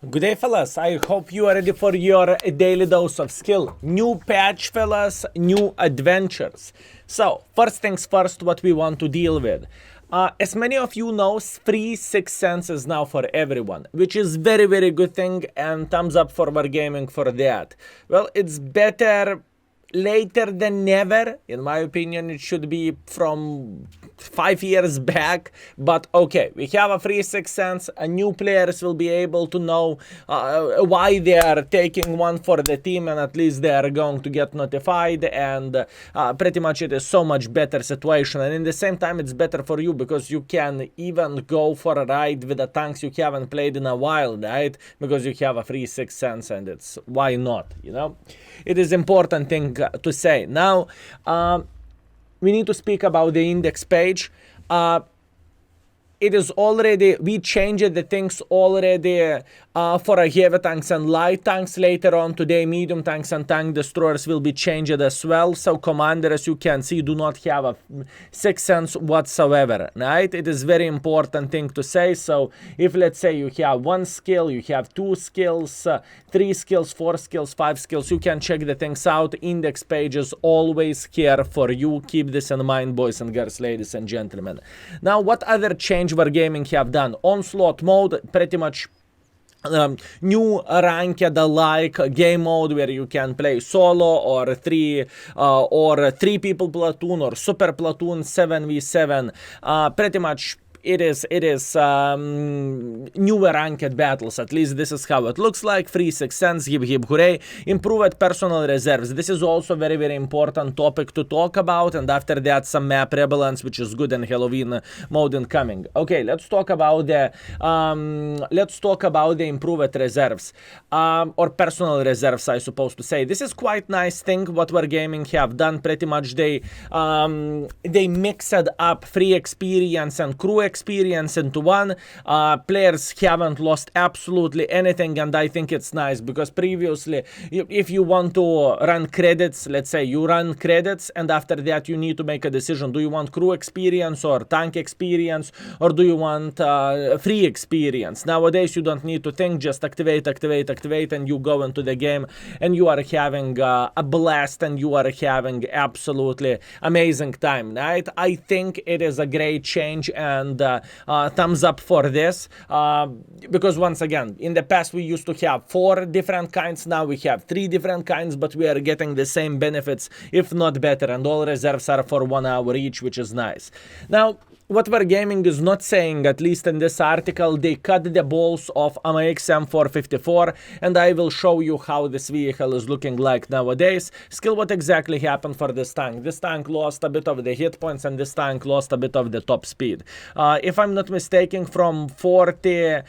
Good day, fellas. I hope you are ready for your daily dose of skill. New patch, fellas, new adventures. So, first things first, what we want to deal with. As many of you know, free 6th Sense is now for everyone, which is very good thing, and thumbs up for Wargaming for that. Well, it's better later than never. In my opinion, it should be from 5 years back, but okay, we have a free 6th Sense. New players will be able to know why they are taking one for the team, and at least they are going to get notified, and pretty much it is so much better situation. And in the same time, it's better for you because you can even go for a ride with the tanks you haven't played in a while, right? Because you have a free 6th Sense, and it's why not, you know? It is important thing to say. Now, we need to speak about the index page. It is already, we changed the things already for a heavy tanks and light tanks. Later on today, medium tanks and tank destroyers will be changed as well. So commander, as you can see, do not have a 6th Sense whatsoever, right? It is very important thing to say. So if let's say you have 1 skill, you have 2 skills, 3 skills, 4 skills, 5 skills, you can check the things out. Index page is always here for you. Keep this in mind, boys and girls, ladies and gentlemen. Now, what other change Wargaming have done? Onslaught mode, pretty much new ranked like game mode where you can play solo or 3 people platoon or super platoon 7v7. Pretty much it is newer ranked battles. At least this is how it looks like. Free 6th Sense, hip hooray. Improved personal reserves. This is also very important topic to talk about, and after that some map prevalence, which is good, in Halloween mode incoming. Okay, let's talk about the improved reserves, or personal reserves, I suppose to say. This is quite nice thing what Wargaming have done. Pretty much they mixed up free experience and crew experience into one. Players haven't lost absolutely anything, and I think it's nice because previously if you want to run credits, let's say you run credits, and after that you need to make a decision. Do you want crew experience or tank experience, or do you want free experience? Nowadays you don't need to think, just activate, and you go into the game and you are having a blast, and you are having absolutely amazing time, right? I think it is a great change, and thumbs up for this, because once again, in the past we used to have 4 different kinds. Now we have 3 different kinds, but we are getting the same benefits, if not better, and all reserves are for 1 hour each, which is nice. Now, what Wargaming is not saying, at least in this article, they cut the balls of AMX M4 54, and I will show you how this vehicle is looking like nowadays. Skill, what exactly happened for this tank? This tank lost a bit of the hit points, and this tank lost a bit of the top speed. If I'm not mistaken, from 40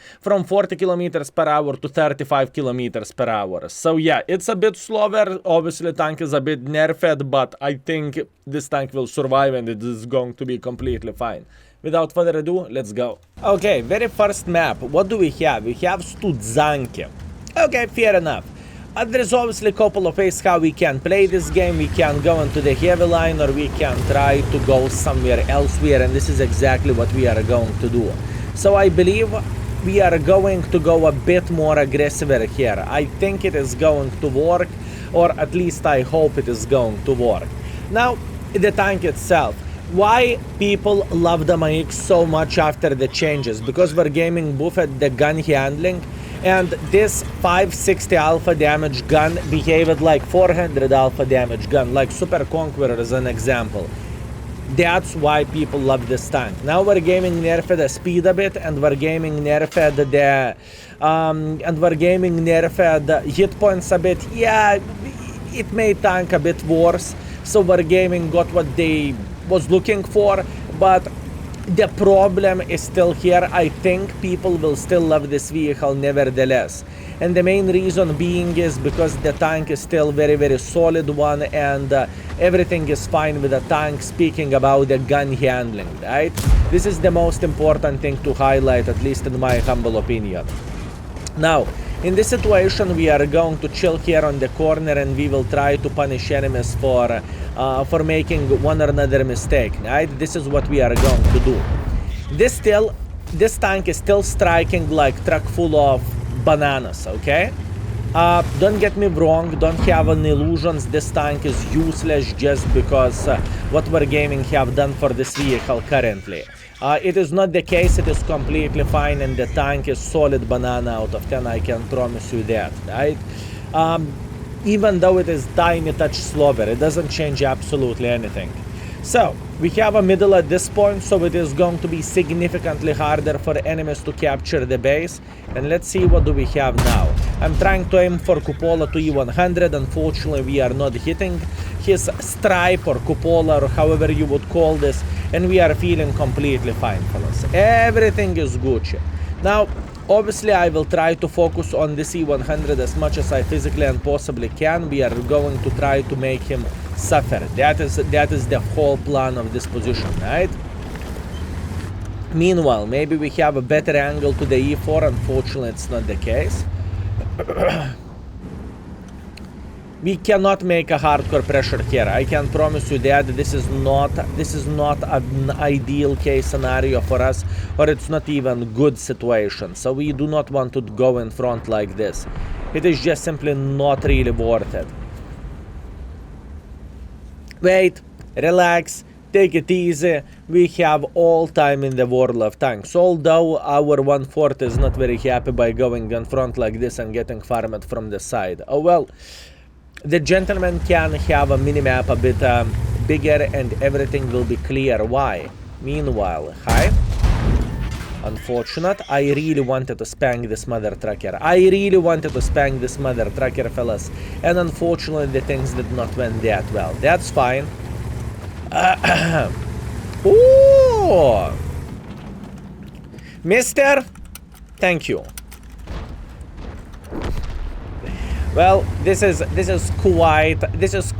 kilometers per hour to 35 kilometers per hour. So yeah, it's a bit slower. Obviously, tank is a bit nerfed, but I think this tank will survive, and it is going to be completely fine. Without further ado, let's go. Okay, very first map. What do we have? We have Studzanki. Okay, fair enough. There's obviously a couple of ways how we can play this game. We can go into the heavy line, or we can try to go somewhere elsewhere, and this is exactly what we are going to do. So I believe we are going to go a bit more aggressive here. I think it is going to work, or at least I hope it is going to work. Now, the tank itself. Why people love the AMX so much after the changes? Because Wargaming buffed the gun handling, and this 560 alpha damage gun behaved like 400 alpha damage gun, like Super Conqueror as an example. That's why people love this tank. Now Wargaming nerfed the speed a bit, and Wargaming nerfed the hit points a bit. Yeah, it made tank a bit worse. So Wargaming got what they was looking for, but the problem is still here. I think people will still love this vehicle nevertheless, and the main reason being is because the tank is still very solid one, and everything is fine with the tank. Speaking about the gun handling, right? This is the most important thing to highlight, at least in my humble opinion. Now, in this situation, we are going to chill here on the corner, and we will try to punish enemies for making one or another mistake, right? This is what we are going to do. This tank is still striking like truck full of bananas, okay? Don't get me wrong, don't have any illusions, this tank is useless just because what Wargaming have done for this vehicle currently. It is not the case, it is completely fine, and the tank is solid banana out of 10, I can promise you that, right? Even though it is tiny touch slower, it doesn't change absolutely anything. So, we have a middle at this point, so it is going to be significantly harder for enemies to capture the base. And let's see what do we have now. I'm trying to aim for $Skill4ltu E100, unfortunately we are not hitting his stripe or cupola or however you would call this, and we are feeling completely fine, fellas. Everything is Gucci. Now, obviously I will try to focus on this E100 as much as I physically and possibly can. We are going to try to make him suffer. That is the whole plan of this position, right? Meanwhile, maybe we have a better angle to the E4. Unfortunately, it's not the case. We cannot make a hardcore pressure here. I can promise you that this is not an ideal case scenario for us, or it's not even a good situation. So we do not want to go in front like this. It is just simply not really worth it. Wait, relax, take it easy. We have all time in the world of tanks. Although our 1/4 is not very happy by going in front like this and getting farmed from the side. Oh well. The gentleman can have a minimap a bit bigger and everything will be clear. Why? Meanwhile, hi. Unfortunate. I really wanted to spank this mother trucker. Fellas. And unfortunately, the things did not went that well. That's fine. Ooh! Mister, thank you. Well, this is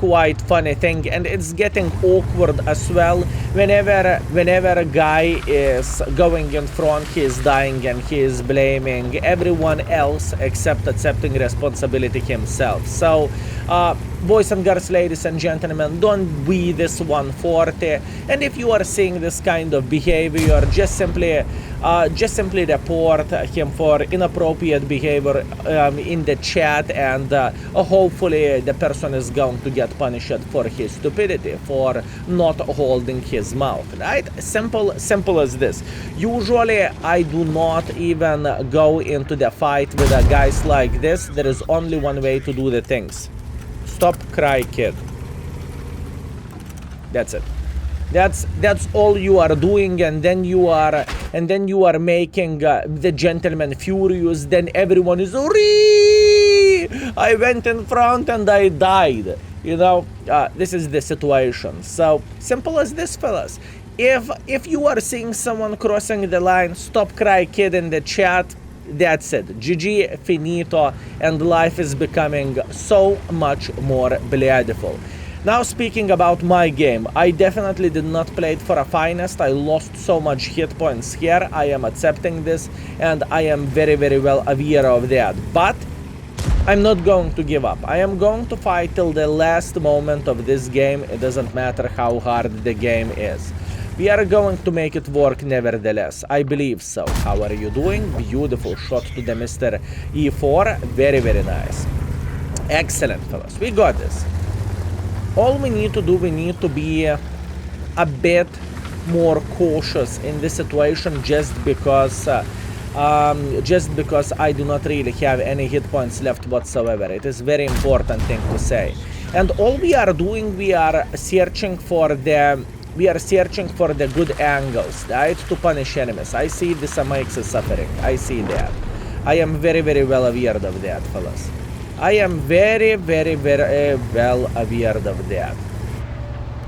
quite funny thing, and it's getting awkward as well. Whenever a guy is going in front, he is dying and he is blaming everyone else except accepting responsibility himself. So, boys and girls, ladies and gentlemen, don't be this 140. And if you are seeing this kind of behavior, just simply report him for inappropriate behavior in the chat, and hopefully the person is going to get punished for his stupidity, for not holding his mouth, right? Simple as this. Usually I do not even go into the fight with guys like this. There is only one way to do the things. Stop cry, kid. That's it. That's all you are doing, and then you are making the gentleman furious. Then everyone is, I went in front and I died. You know, this is the situation. So simple as this, fellas. If you are seeing someone crossing the line, stop cry, kid, in the chat. That's it. GG, finito, and life is becoming so much more beautiful. Now, speaking about my game, I definitely did not play it for a finest. I lost so much hit points here. I am accepting this, and I am very, very well aware of that. But I'm not going to give up. I am going to fight till the last moment of this game. It doesn't matter how hard the game is. We are going to make it work nevertheless. I believe so. How are you doing? Beautiful shot to the Mr. E4. Very, very nice. Excellent, fellas. We got this. All we need to do, we need to be a bit more cautious in this situation, just because I do not really have any hit points left whatsoever. It is very important thing to say. And all we are doing, we are searching for the good angles, right, to punish enemies. I see this AMX is suffering. I see that. I am very, very well aware of that, fellas. I am very, very, very well aware of that.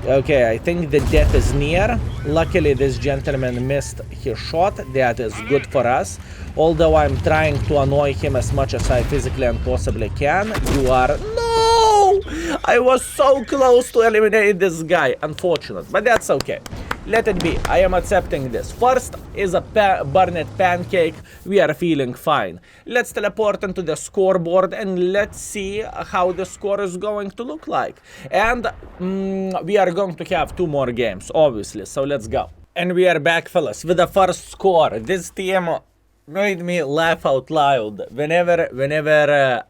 Okay, I think the death is near. Luckily, this gentleman missed his shot. That is good for us. Although I'm trying to annoy him as much as I physically and possibly can. You are... No! I was so close to eliminate this guy. Unfortunate, but that's okay. Let it be. I am accepting this. First is a burned pancake. We are feeling fine. Let's teleport into the scoreboard and let's see how the score is going to look like. And we are going to have 2 more games, obviously. So let's go. And we are back, fellas, with the first score. This team made me laugh out loud. Whenever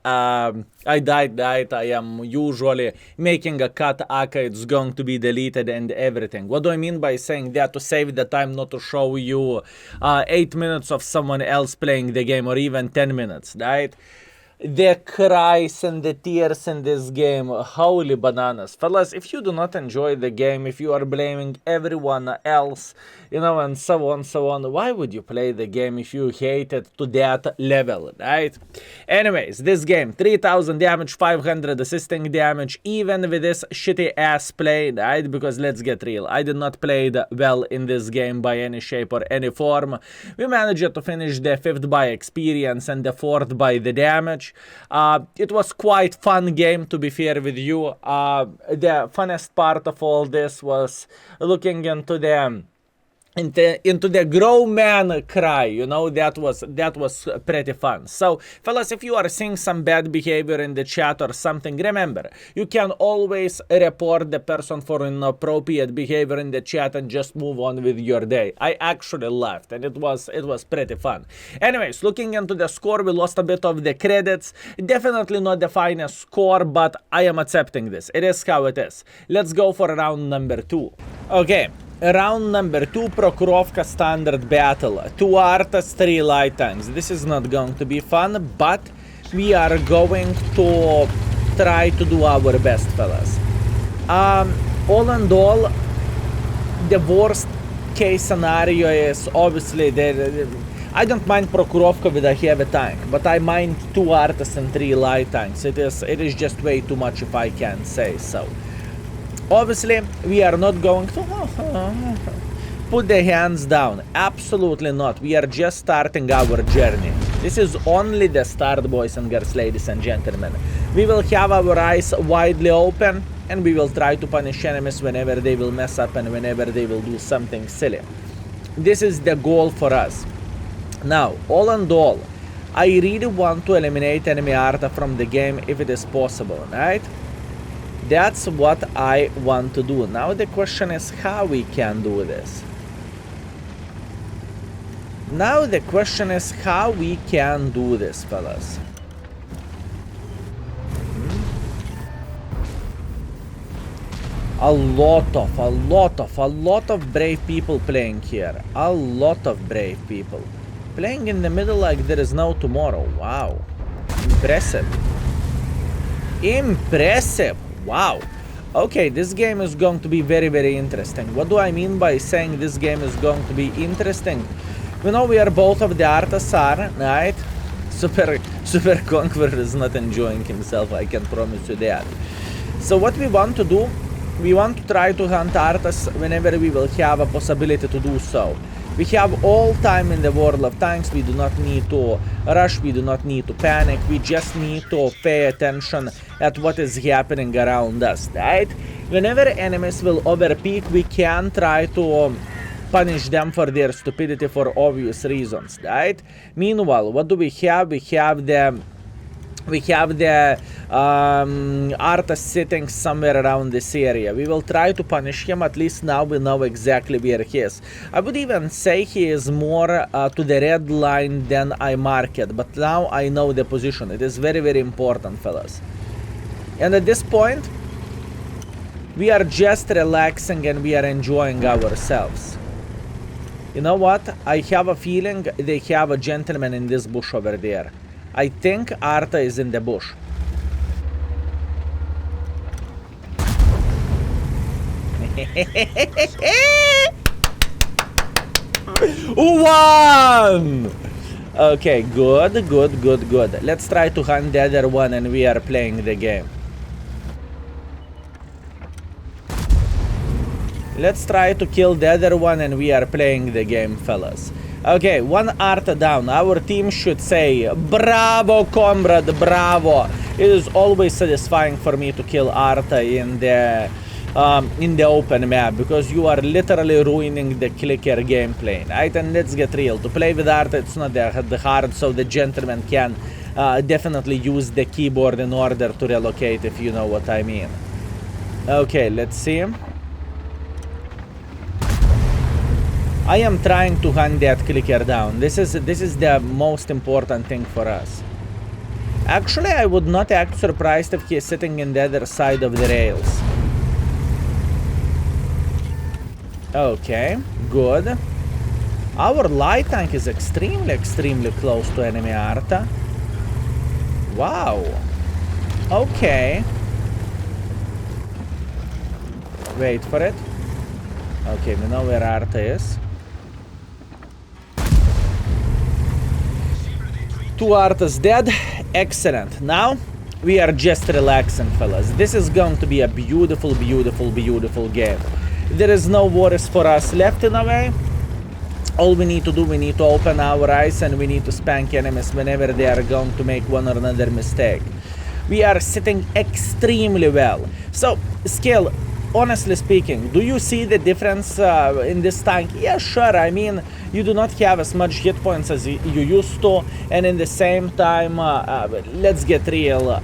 I died, I am usually making a cut. Aka, it's going to be deleted and everything. What do I mean by saying that? To save the time, not to show you 8 minutes of someone else playing the game, or even 10 minutes, right? The cries and the tears in this game, holy bananas. Fellas, if you do not enjoy the game, if you are blaming everyone else, you know, and so on, why would you play the game if you hate it to that level, right? Anyways, this game, 3000 damage, 500 assisting damage, even with this shitty ass play, right? Because let's get real, I did not play well in this game by any shape or any form. We managed to finish the 5th by experience and the 4th by the damage. It was quite fun game, to be fair with you. The funnest part of all this was looking into the grown man cry, you know. That was pretty fun. So fellas, if you are seeing some bad behavior in the chat or something, remember, you can always report the person for inappropriate behavior in the chat and just move on with your day. I actually laughed, and it was pretty fun. Anyways, looking into the score, we lost a bit of the credits. Definitely not the finest score, but I am accepting this. It is how it is. Let's go for round number 2. Okay. Round number 2, Prokhorovka standard battle. 2 Artas, 3 light tanks. This is not going to be fun, but we are going to try to do our best, fellas. All in all, the worst case scenario is obviously I don't mind Prokhorovka with a heavy tank, but I mind 2 Artas and 3 light tanks. It is just way too much, if I can say so. Obviously, we are not going to put the hands down. Absolutely not. We are just starting our journey. This is only the start, boys and girls, ladies and gentlemen. We will have our eyes widely open, and we will try to punish enemies whenever they will mess up and whenever they will do something silly. This is the goal for us. Now, all in all, I really want to eliminate enemy Arta from the game if it is possible, right? That's what I want to do. Now the question is how we can do this. Now the question is how we can do this, fellas. A lot of brave people playing here. A lot of brave people. Playing in the middle like there is no tomorrow. Wow. Impressive. Impressive. Wow. Okay, this game is going to be very, very interesting. What do I mean by saying this game is going to be interesting? We know we are both of the Artasar, right? Super Conqueror is not enjoying himself, I can promise you that. So what we want to do, we want to try to hunt Artas whenever we will have a possibility to do so. We have all time in the world of tanks. We do not need to rush, we do not need to panic, we just need to pay attention at what is happening around us, right? Whenever enemies will overpeak, we can try to punish them for their stupidity for obvious reasons, right? Meanwhile, what do we have? We have the Arta sitting somewhere around this area. We will try to punish him. At least now we know exactly where he is. I would even say he is more to the red line than I marked it, but now I know the position. It is very, very important, fellas. And at this point, we are just relaxing and we are enjoying ourselves. You know what? I have a feeling they have a gentleman in this bush over there. I think Arta is in the bush. One! Okay, good. Let's try to hunt the other one and we are playing the game. Let's try to kill the other one and we are playing the game, fellas. Okay, 1 Arta down. Our team should say, bravo, comrade, bravo. It is always satisfying for me to kill Arta in the open map, because you are literally ruining the clicker gameplay, right? And let's get real. To play with Arta, it's not that hard, so the gentleman can definitely use the keyboard in order to relocate, if you know what I mean. Okay, let's see. I am trying to hunt that clicker down. This is the most important thing for us. Actually, I would not act surprised if he is sitting in the other side of the rails. Okay, good. Our light tank is extremely close to enemy Arta. Wow. Okay. Wait for it. Okay, we know where Arta is. 2 Artas dead. Excellent. Now we are just relaxing, fellas. This is going to be a beautiful game. There is no worries for us left in a way. All we need to do, we need to open our eyes and we need to spank enemies whenever they are going to make one or another mistake. We are sitting extremely well. So, Skill, honestly speaking, do you see the difference in this tank? Yeah, sure. I mean, you do not have as much hit points as you used to, and in the same time, let's get real.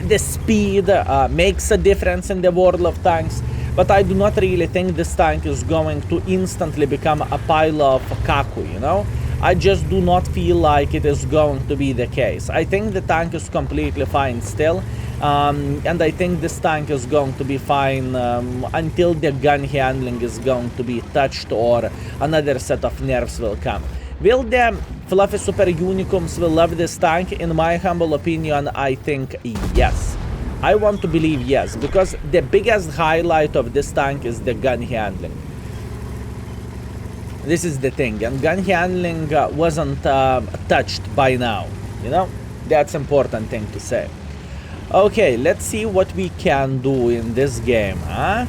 The speed makes a difference in the world of tanks, but I do not really think this tank is going to instantly become a pile of kaku, you know? I just do not feel like it is going to be the case. I think the tank is completely fine still. And I think this tank is going to be fine until the gun handling is going to be touched or another set of nerfs will come. Will the fluffy super unicums will love this tank? In my humble opinion, I think yes. I want to believe yes, because the biggest highlight of this tank is the gun handling. This is the thing, and gun handling wasn't touched by now, you know? That's important thing to say. Okay, let's see what we can do in this game, huh?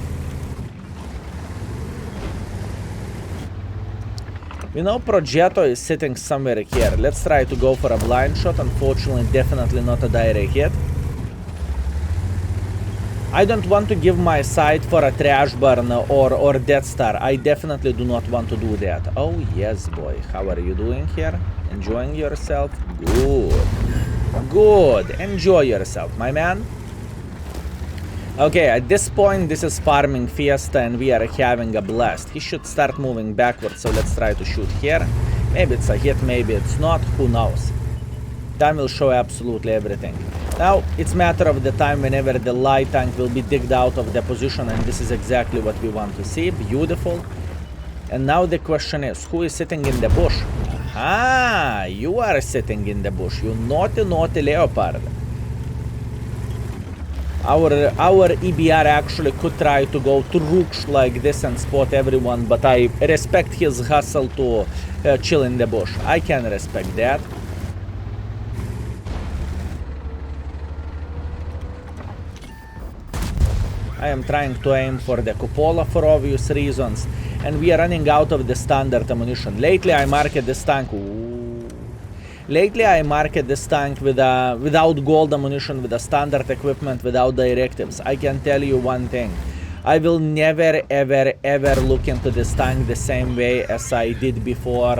You know, Progetto is sitting somewhere here. Let's try to go for a blind shot. Unfortunately, definitely not a direct hit. I don't want to give my side for a trash burn or Death Star. I definitely do not want to do that. Oh, yes, boy. How are you doing here? Enjoying yourself? Good. Good. Enjoy yourself, my man. Okay, at this point, this is farming fiesta and we are having a blast. He should start moving backwards, so let's try to shoot here. Maybe it's a hit, maybe it's not. Who knows? Time will show absolutely everything. Now, it's a matter of the time whenever the light tank will be digged out of the position, and this is exactly what we want to see. Beautiful. And now the question is, who is sitting in the bush? Ah, you are sitting in the bush, you naughty leopard. Our EBR actually could try to go to Rooks like this and spot everyone, but I respect his hustle to chill in the bush. I can respect that. I am trying to aim for the cupola for obvious reasons, and we are running out of the standard ammunition. Lately I marked this tank. Ooh. Lately I marked this tank with without gold ammunition, with a standard equipment, without directives. I can tell you one thing. I will never ever look into this tank the same way as I did before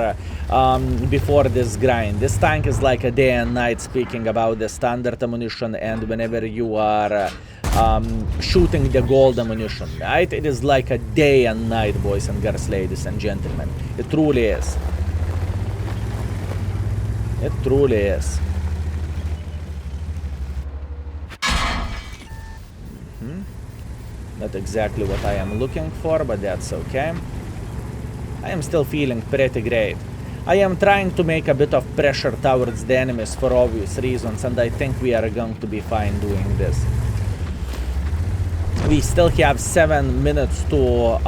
this grind. This tank is like a day and night, speaking about the standard ammunition and whenever you are shooting the gold ammunition, right? It is like a day and night, boys and girls, ladies and gentlemen. It truly is. It truly is. Not exactly what I am looking for, but that's okay. I am still feeling pretty great. I am trying to make a bit of pressure towards the enemies for obvious reasons, and I think we are going to be fine doing this. We still have 7 minutes to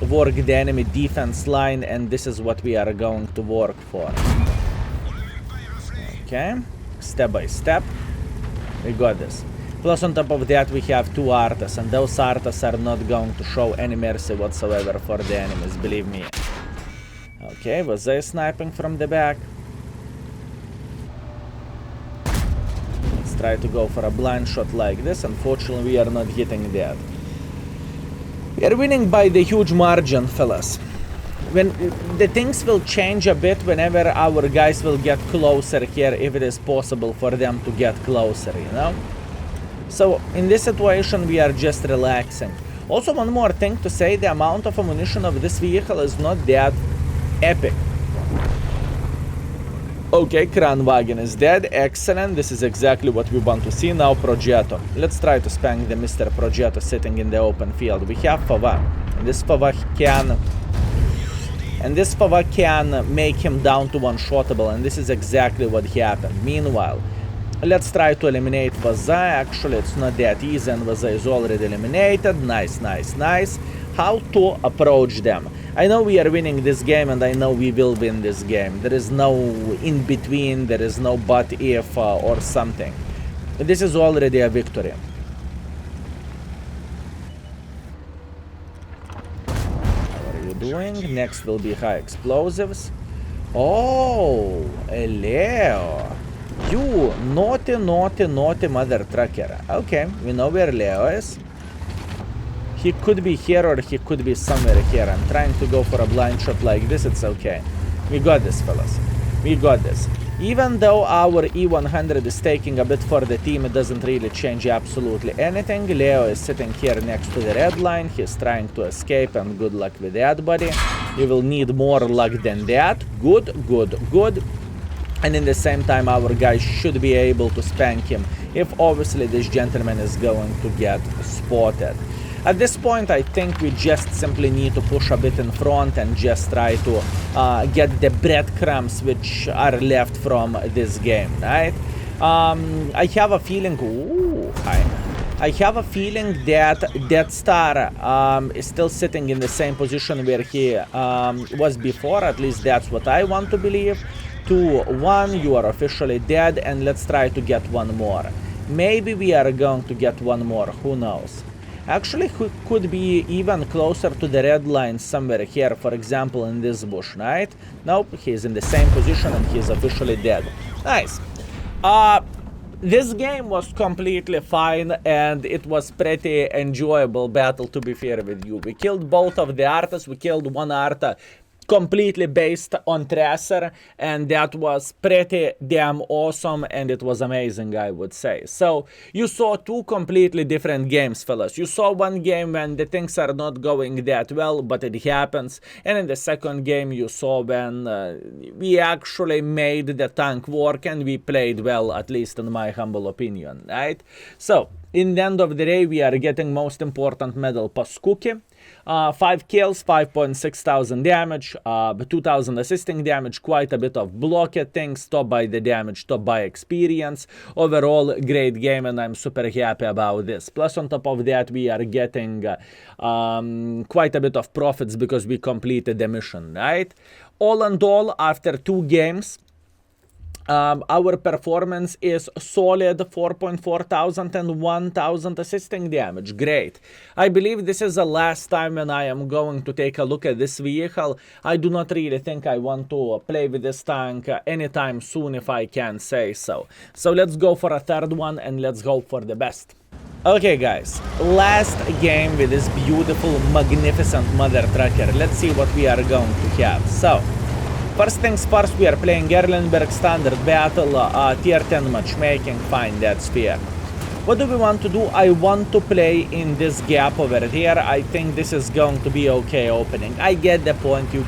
work the enemy defense line, and this is what we are going to work for. Okay, step by step, we got this. Plus on top of that we have 2 Artas, and those Artas are not going to show any mercy whatsoever for the enemies, believe me. Okay, was they sniping from the back? Let's try to go for a blind shot like this. Unfortunately, we are not hitting that. We are winning by the huge margin, fellas. When the things will change a bit whenever our guys will get closer here, if it is possible for them to get closer, you know? So in this situation we are just relaxing. Also, one more thing to say, the amount of ammunition of this vehicle is not that epic. Okay, Kranwagen is dead. Excellent. This is exactly what we want to see. Now Progetto. Let's try to spank the Mr. Progetto sitting in the open field. We have Fava. And this Fava can make him down to one-shottable, and this is exactly what happened. Meanwhile, let's try to eliminate Vaza. Actually, it's not that easy, and Vaza is already eliminated. Nice, nice, nice. How to approach them? I know we are winning this game, and I know we will win this game. There is no in-between, there is no but if or something. This is already a victory. How are you doing? Next will be high explosives. Oh, Leo. You naughty, naughty, naughty mother trucker. Okay, we know where Leo is. He could be here or he could be somewhere here. I'm trying to go for a blind shot like this. It's okay. We got this, fellas. We got this. Even though our E100 is taking a bit for the team, it doesn't really change absolutely anything. Leo is sitting here next to the red line. He's trying to escape, and good luck with that, buddy. You will need more luck than that. Good, good, good. And in the same time, our guys should be able to spank him if obviously this gentleman is going to get spotted. At this point, I think we just simply need to push a bit in front and just try to get the breadcrumbs which are left from this game, right? I have a feeling... Ooh, hi. I have a feeling that Death Star is still sitting in the same position where he was before. At least that's what I want to believe. 2-1, you are officially dead, and let's try to get one more. Maybe we are going to get one more, who knows? Actually, could be even closer to the red line somewhere here, for example, in this bush, right? Nope, he's in the same position and he's officially dead. Nice. This game was completely fine, and it was pretty enjoyable battle, to be fair with you. We killed both of the Artas, we killed one Arta completely based on Tracer, and that was pretty damn awesome, and it was amazing, I would say. So you saw two completely different games, fellas. You saw one game when the things are not going that well, but it happens, and in the second game you saw when we actually made the tank work and we played well, at least in my humble opinion, right? So in the end of the day, we are getting most important medal Paskuki. 5 kills, 5.6 thousand damage, 2000 assisting damage, quite a bit of blocked things, top by the damage, top by experience. Overall, great game, and I'm super happy about this. Plus, on top of that, we are getting quite a bit of profits because we completed the mission, right? All in all, after 2 games, our performance is solid, 4.4 thousand and 1000 assisting damage. Great. I believe this is the last time when I am going to take a look at this vehicle. I do not really think I want to play with this tank anytime soon, if I can say so. So let's go for a third one and let's hope for the best. Okay guys, last game with this beautiful, magnificent mother trucker. Let's see what we are going to have. So first things first, we are playing Erlenberg Standard Battle, Tier 10 matchmaking, fine, that's fair. What do we want to do? I want to play in this gap over here. I think this is going to be okay opening. I get the point, you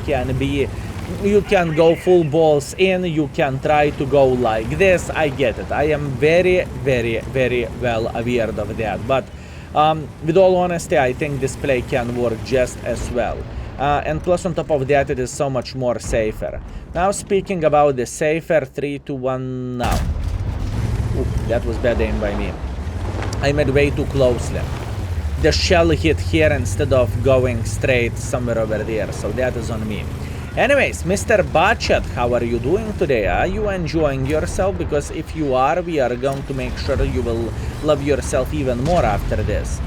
can go full balls in, you can try to go like this, I get it. I am very, very, very well aware of that, but with all honesty, I think this play can work just as well. And plus on top of that, it is so much more safer. Now speaking about the safer, 3, 2, 1 now. Ooh, that was bad aim by me. I made way too closely. The shell hit here instead of going straight somewhere over there, so that is on me. Anyways, Mr. Bachet, how are you doing today? Are you enjoying yourself? Because if you are, we are going to make sure you will love yourself even more after this.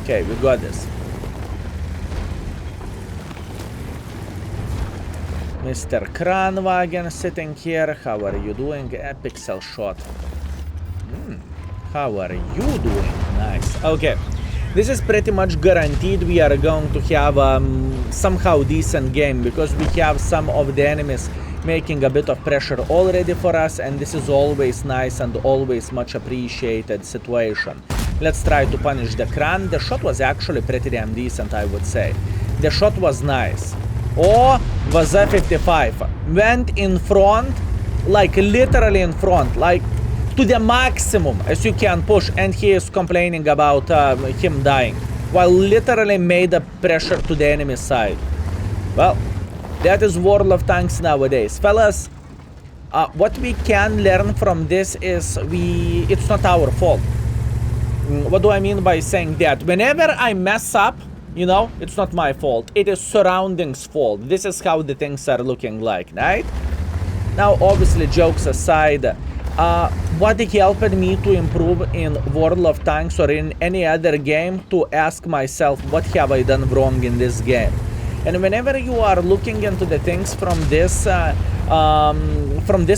Okay, we got this. Mr. Kranwagen sitting here. How are you doing? A pixel shot. How are you doing? Nice. Okay. This is pretty much guaranteed we are going to have somehow decent game, because we have some of the enemies making a bit of pressure already for us, and this is always nice and always much appreciated situation. Let's try to punish the crane. The shot was actually pretty damn decent, I would say. The shot was nice. Oh, was a 55. Went in front, like literally in front, like to the maximum as you can push, and he is complaining about him dying, while literally made a pressure to the enemy side. Well, that is World of Tanks nowadays. Fellas, what we can learn from this is it's not our fault. What do I mean by saying that? Whenever I mess up, you know, it's not my fault. It is surroundings' fault. This is how the things are looking like, right? Now, obviously, jokes aside, what helped me to improve in World of Tanks or in any other game, to ask myself, what have I done wrong in this game? And whenever you are looking into the things from this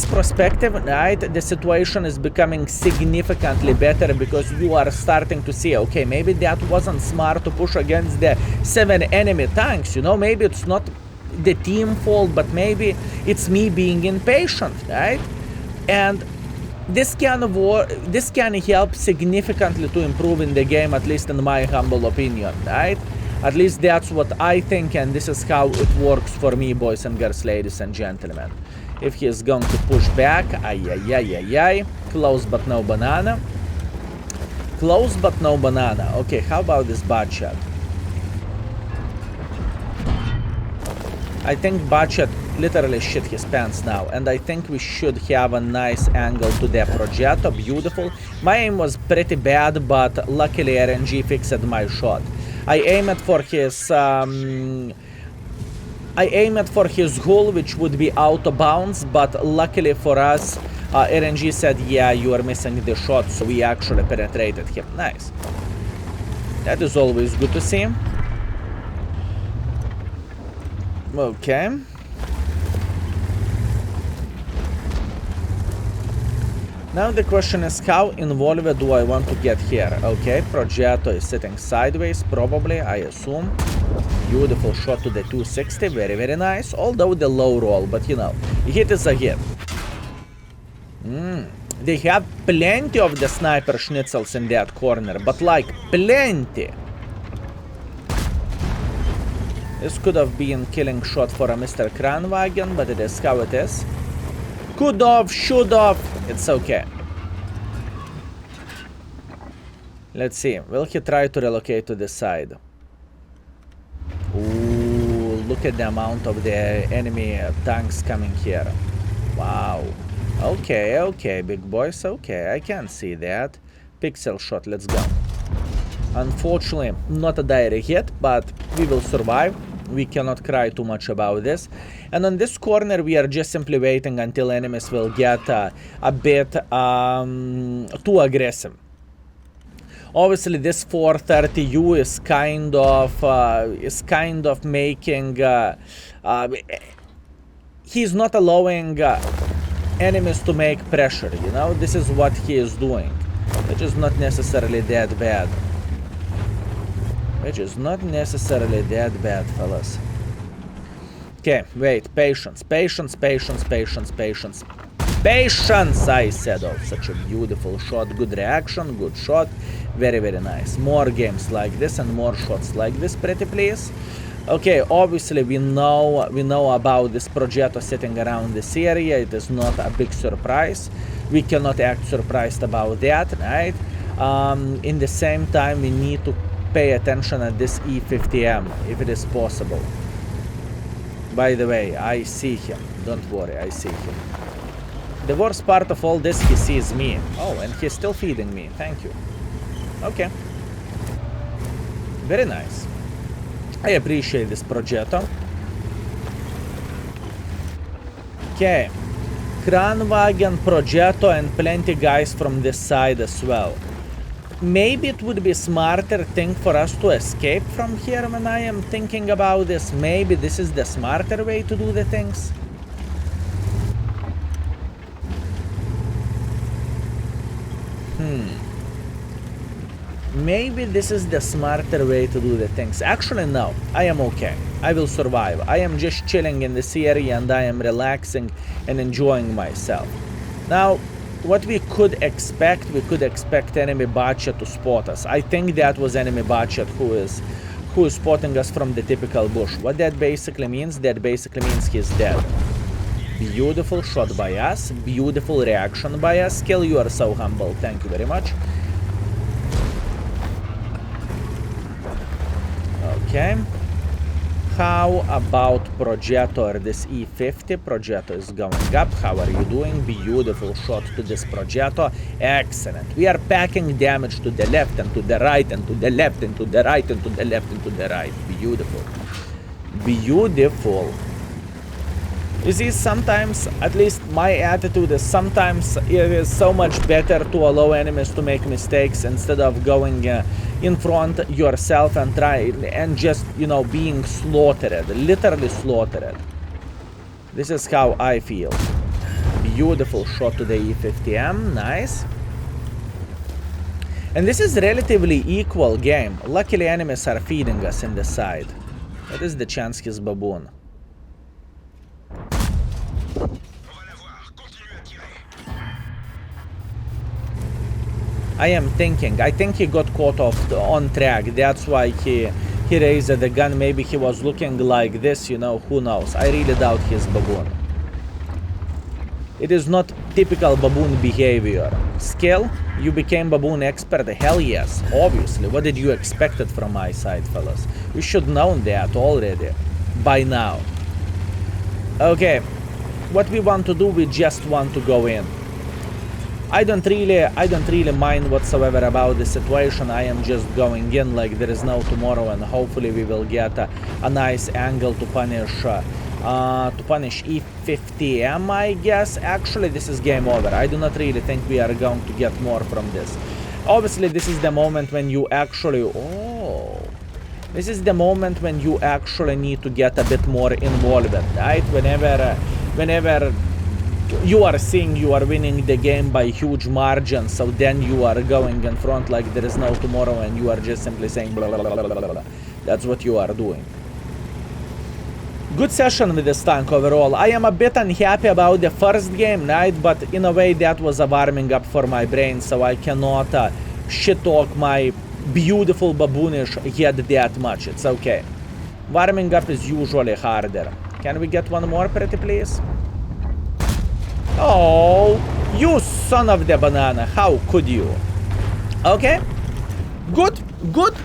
perspective, right, the situation is becoming significantly better, because you are starting to see, okay, maybe that wasn't smart to push against the 7 enemy tanks, you know, maybe it's not the team fault, but maybe it's me being impatient, right? And this can help significantly to improve in the game, at least in my humble opinion, right? At least that's what I think, and this is how it works for me, boys and girls, ladies and gentlemen. If he is going to push back, close but no banana. Close but no banana. Okay, how about this bad shot? I think bad shot literally shit his pants now, and I think we should have a nice angle to the Progetto. Beautiful. My aim was pretty bad, but luckily RNG fixed my shot. I aimed for his hull, which would be out of bounds, but luckily for us, RNG said, yeah, you are missing the shot, so we actually penetrated him. Nice. That is always good to see. Okay. Now the question is, how involved do I want to get here? Okay, Progetto is sitting sideways, probably, I assume. Beautiful shot to the 260, very, very nice. Although the low roll, but you know, hit is a hit. They have plenty of the sniper schnitzels in that corner, but like, plenty. This could have been killing shot for a Mr. Kranwagen, but it is how it is. Could have, should have, it's okay. Let's see, will he try to relocate to the side? Ooh, look at the amount of the enemy tanks coming here. Wow. Okay, okay, big boys, okay, I can see that. Pixel shot, let's go. Unfortunately, not a direct hit, but we will survive. We cannot cry too much about this. And on this corner, we are just simply waiting until enemies will get a bit too aggressive. Obviously, this 430U is kind of making. He's not allowing enemies to make pressure. You know, this is what he is doing, which is not necessarily that bad. Which is not necessarily that bad, fellas. Okay, wait, patience, patience, patience, patience, patience. Patience, I said. Oh, such a beautiful shot, good reaction, good shot. Very, very nice. More games like this and more shots like this, pretty please. Okay, obviously we know about this Progetto sitting around this area. It is not a big surprise. We cannot act surprised about that, right? In the same time, we need to pay attention at this E50M, if it is possible. By the way, I see him. Don't worry, I see him. The worst part of all this, he sees me. Oh, and he's still feeding me. Thank you. Okay. Very nice. I appreciate this Progetto. Okay. Kranwagen, Progetto, and plenty guys from this side as well. Maybe it would be a smarter thing for us to escape from here when I am thinking about this. Maybe this is the smarter way to do the things. Maybe this is the smarter way to do the things. Actually, no. I am okay. I will survive. I am just chilling in this area and I am relaxing and enjoying myself. Now, what we could expect enemy botchet to spot us. I think that was enemy botchet who is spotting us from the typical bush. What that basically means? That basically means he's dead. Beautiful shot by us. Beautiful reaction by us. Skill, you are so humble. Thank you very much. Okay. How about Progetto, this E50? Progetto is going up. How are you doing? Beautiful shot to this Progetto. Excellent. We are packing damage to the left and to the right and to the left and to the right and to the left and to the right. Beautiful. Beautiful. You see, sometimes, at least my attitude is sometimes it is so much better to allow enemies to make mistakes instead of going in front yourself and try and just, you know, being slaughtered, literally slaughtered. This is how I feel. Beautiful shot to the E50M, nice. And this is relatively equal game. Luckily enemies are feeding us in the side. What is the chance he's baboon? I think he got caught on track. That's why he raised the gun. Maybe he was looking like this, you know, who knows. I really doubt he's baboon. It is not typical baboon behavior. Skill, you became baboon expert? Hell yes, obviously. What did you expect it from my side, fellas? You should know that already, by now. Okay, what we want to do, we just want to go in. I don't really mind whatsoever about the situation. I am just going in like there is no tomorrow, and hopefully we will get a nice angle to punish E50M, I guess. Actually, this is game over. I do not really think we are going to get more from this. Obviously, this is the moment when you actually... Oh... This is the moment when you actually need to get a bit more involved, right? Whenever you are seeing you are winning the game by huge margins, so then you are going in front like there is no tomorrow and you are just simply saying blah, blah, blah, blah, blah, blah. That's what you are doing. Good session with this tank overall. I am a bit unhappy about the first game, right? But in a way that was a warming up for my brain, so I cannot shit talk my beautiful baboonish head that much. It's okay. Warming up is usually harder. Can we get one more, pretty please? Oh, you son of the banana. How could you? Okay. Good.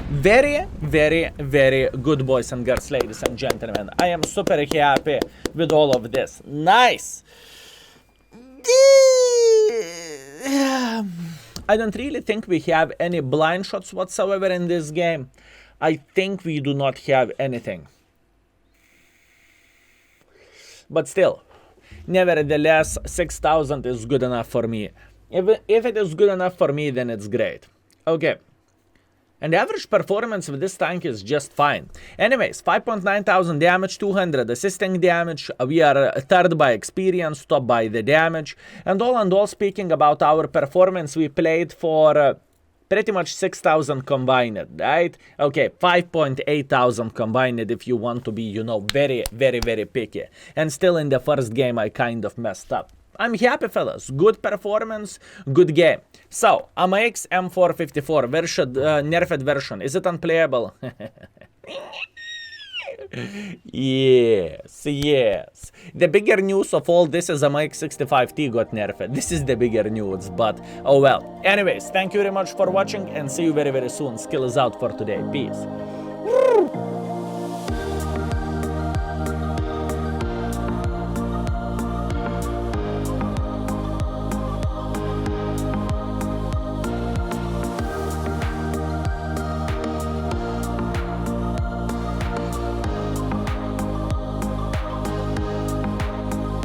Very, very, very good, boys and girls, ladies and gentlemen. I am super happy with all of this. Nice. I don't really think we have any blind shots whatsoever in this game. I think we do not have anything. But still, nevertheless, 6,000 is good enough for me. If it is good enough for me, then it's great. Okay. And the average performance with this tank is just fine. Anyways, 5.9 thousand damage, 200 assisting damage. We are third by experience, top by the damage. And all, speaking about our performance, we played for pretty much 6,000 combined, right? Okay, 5.8 thousand combined if you want to be, you know, very, very, very picky. And still in the first game, I kind of messed up. I'm happy, fellas. Good performance, good game. So, AMX M4 54 version, nerfed version. Is it unplayable? Yes. The bigger news of all this is AMX 65T got nerfed. This is the bigger news, but oh well. Anyways, thank you very much for watching and see you very, very soon. Skill is out for today. Peace.